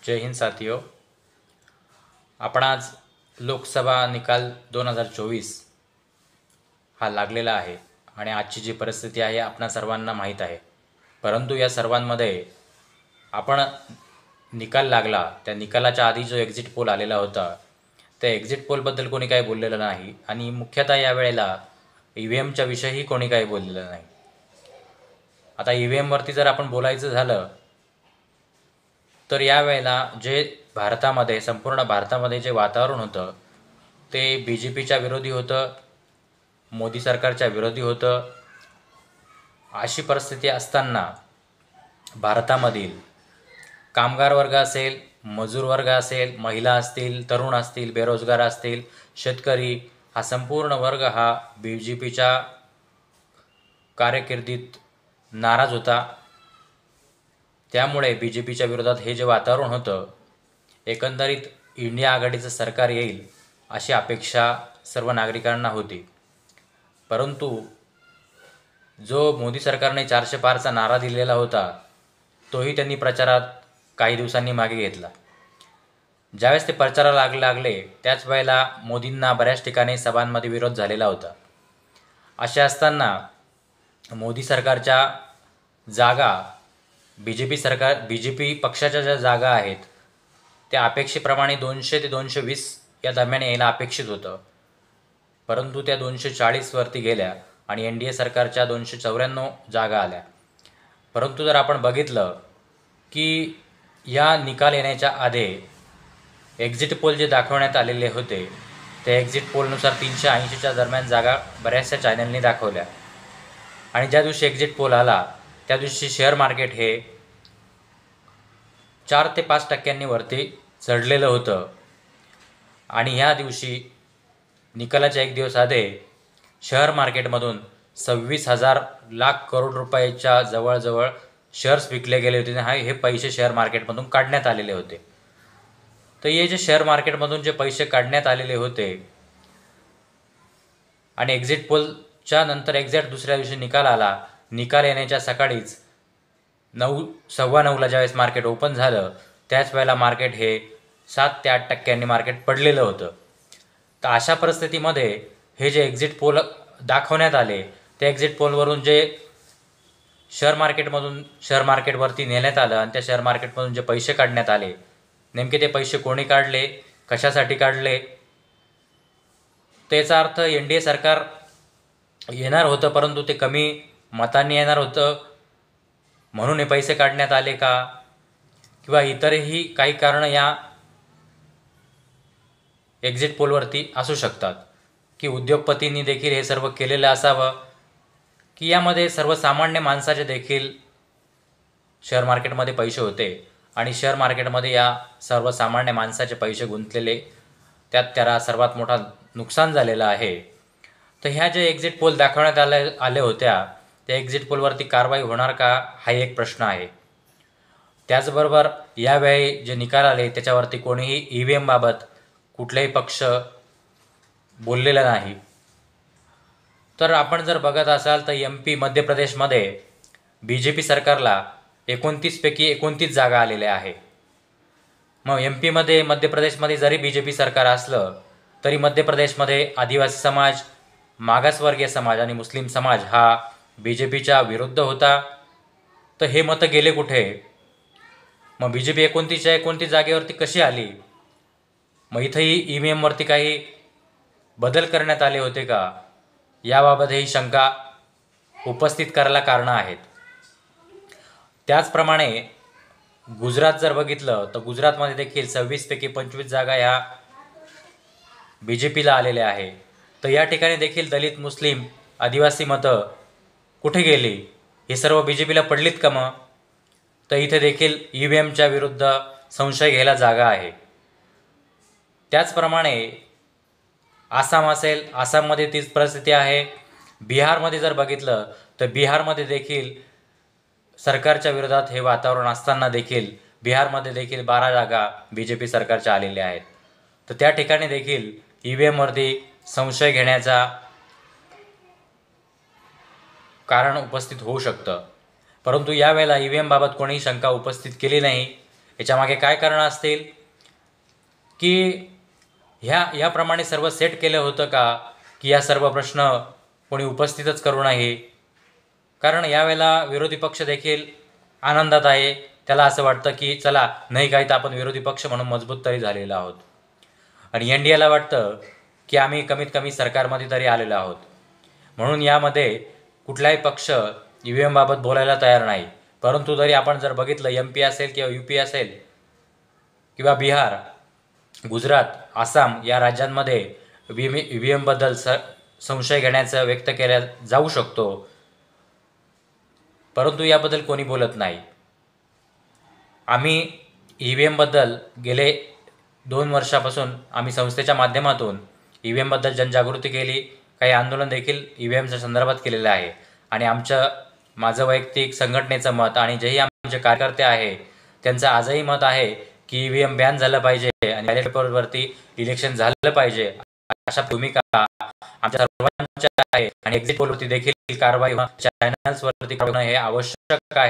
जय हिंद साथियों। आपण आज लोकसभा निकाल 2024 हा लागलेला आहे आणि आजची जी परिस्थिती आहे आपणा सर्वांना माहीत आहे। परंतु या सर्वांमध्ये आपण निकाल लागला त्या निकालाच्या आधी जो एक्झिट पोल आलेला होता त्या एक्झिट पोलबद्दल कोणी काही बोललेलं नाही आणि मुख्यतः या वेळेला ईव्हीएमच्या विषयीही कोणी काही बोललेलं नाही। आता ईव्हीएमवरती जर आपण बोलायचं झालं तर या वेळेला जे भारतामध्ये संपूर्ण भारतामध्ये जे वातावरण होतं ते BJPच्या विरोधी होतं, मोदी सरकारच्या विरोधी होतं। अशी परिस्थिती असताना भारतामधील कामगार वर्ग असेल, मजूर वर्ग असेल, महिला असतील, तरुण असतील, बेरोजगार असतील, शेतकरी हा संपूर्ण वर्ग हा BJPच्या कारकिर्दीत नाराज होता। त्यामुळे BJPच्या विरोधात हे जे वातावरण होतं एकंदरीत इंडिया आघाडीचं सरकार येईल अशी अपेक्षा सर्व नागरिकांना होती। परंतु जो मोदी सरकारने 400 पारचा नारा दिलेला होता तोही त्यांनी प्रचारात काही दिवसांनी मागे घेतला। ज्यावेळेस ते प्रचाराला लागले त्याच वेळेला मोदींना बऱ्याच ठिकाणी सभांमध्ये विरोध झालेला होता। असे असताना मोदी सरकारच्या जागा BJP पक्षाच्या ज्या जागा आहेत त्या अपेक्षेप्रमाणे 200 ते 220 या दरम्यान यायला अपेक्षित होतं, परंतु त्या 240 वरती गेल्या आणि NDA सरकारच्या 294 जागा आल्या। परंतु जर आपण बघितलं की या निकाल येण्याच्या आधी एक्झिट पोल जे दाखवण्यात आलेले होते त्या एक्झिट पोलनुसार 380च्या दरम्यान जागा बऱ्याचशा चॅनलनी दाखवल्या आणि ज्या दिवशी एक्झिट पोल आला त्या दिवशी शेअर मार्केट हे 4 ते 5% वरती चढलेलं होतं आणि ह्या दिवशी निकालाच्या एक दिवस आधी शेअर मार्केटमधून 26,000 लाख करोड रुपयाच्या जवळजवळ शेअर्स विकले गेले होते आणि हे पैसे शेअर मार्केटमधून काढण्यात आलेले होते। तर हे जे शेअर मार्केटमधून जे पैसे काढण्यात आलेले होते आणि एक्झिट पोलच्या नंतर एक्झॅक्ट दुसऱ्या दिवशी निकाल आला, निकाल येण्याच्या सकाळीच 9:15ला ज्यावेळेस मार्केट ओपन झालं त्याच वेळेला मार्केट हे 7 ते 8% मार्केट पडलेलं होतं। तर अशा परिस्थितीमध्ये हे जे एक्झिट पोल दाखवण्यात आले त्या एक्झिट पोलवरून जे शेअर मार्केटवरती नेण्यात आलं आणि त्या शेअर मार्केटमधून जे पैसे काढण्यात आले नेमके ते पैसे कोणी काढले, कशासाठी काढले, त्याचा अर्थ NDA सरकार येणार होतं परंतु ते कमी मतांनी येणार होतं म्हणून हे पैसे काढण्यात आले का, किंवा इतरही काही कारण या एक्झिट पोलवरती असू शकतात की उद्योगपतींनी देखील हे सर्व केलेलं असावं की यामध्ये सर्वसामान्य माणसाचे देखील शेअर मार्केटमध्ये पैसे होते आणि शेअर मार्केटमध्ये या सर्वसामान्य माणसाचे पैसे गुंतलेले त्यात त्याला सर्वात मोठा नुकसान झालेलं आहे। तर ह्या जे एक्झिट पोल दाखवण्यात आले होत्या त्या एक्झिट पोलवरती कारवाई होणार का हा एक प्रश्न आहे। त्याचबरोबर यावेळी जे निकाल आले त्याच्यावरती कोणीही EVM बाबत कुठलाही पक्ष बोललेला नाही। तर आपण जर बघत असाल तर MP मध्य प्रदेशमध्ये BJP सरकारला 29 पैकी 29 जागा आलेल्या आहे। मग मध्य प्रदेशमध्ये जरी BJP सरकार असलं तरी मध्य प्रदेशमध्ये आदिवासी समाज, मागासवर्गीय समाज आणि मुस्लिम समाज हा BJPच्या विरुद्ध होता। तर हे मतं गेले कुठे? मग BJP 29च्या 29 जागेवरती कशी आली? मग इथंही EVMवरती काही बदल करण्यात आले होते का, याबाबतही शंका उपस्थित करायला कारणं आहेत। त्याचप्रमाणे गुजरात जर बघितलं तर गुजरातमध्ये देखील 26 पैकी 25 जागा ह्या BJPला आलेल्या आहे। तर या ठिकाणी देखील दलित, मुस्लिम, आदिवासी मतं कुठे गेली? हे सर्व BJPला पडलीत का? मग तर इथे देखील EVMच्या विरुद्ध संशय घ्यायला जागा आहे। त्याचप्रमाणे आसाम असेल, आसाममध्ये तीच परिस्थिती आहे। बिहारमध्ये जर बघितलं तर बिहारमध्ये देखील सरकारच्या विरोधात हे वातावरण असताना देखील बिहारमध्ये देखील 12 जागा BJP सरकारच्या आलेल्या आहेत। तर त्या ठिकाणी देखील EVMवरती संशय घेण्याचा कारण उपस्थित होऊ शकतं, परंतु यावेळेला EVM बाबत कोणीही शंका उपस्थित केली नाही। याच्यामागे काय कारणं असतील की ह्याप्रमाणे सर्व सेट केलं होतं का की या सर्व प्रश्न कोणी उपस्थितच करू नये? कारण यावेळेला विरोधी पक्ष देखील आनंदात आहे. त्याला असं वाटतं की चला नाही काही तर आपण विरोधी पक्ष म्हणून मजबूत तरी झालेलो आहोत. आणि NDAला वाटतं की आम्ही कमीत कमी सरकारमध्ये तरी आलेलो आहोत. म्हणून यामध्ये कुठलाही पक्ष EVM बाबत बोलायला तयार नाही. परंतु जरी आपण जर बघितलं MP असेल किंवा UP असेल किंवा बिहार, गुजरात, आसाम या राज्यांमध्ये EVM बद्दल संशय घेण्याचं व्यक्त केला जाऊ शकतो, परंतु याबद्दल कोणी बोलत नाही. आम्ही EVM बद्दल गेले 2 वर्षापासून आम्ही संस्थेच्या माध्यमातून EVM बद्दल जनजागृती केली. काही आंदोलन देखील EVMच्या संदर्भात केलेलं आहे. आणि माझं वैयक्तिक संघटनेचं मत आणि जेही आमचे कार्यकर्ते आहे त्यांचं आजही मत आहे की EVM बॅन झालं पाहिजे आणि बॅलेट पेपरवरती इलेक्शन झालं पाहिजे. अशा भूमिका आमच्या सर्वांच्या आहे. आणि एक्झिट पोलवरती देखील कारवाई चॅनल्सवरती करणं हे आवश्यक आहे.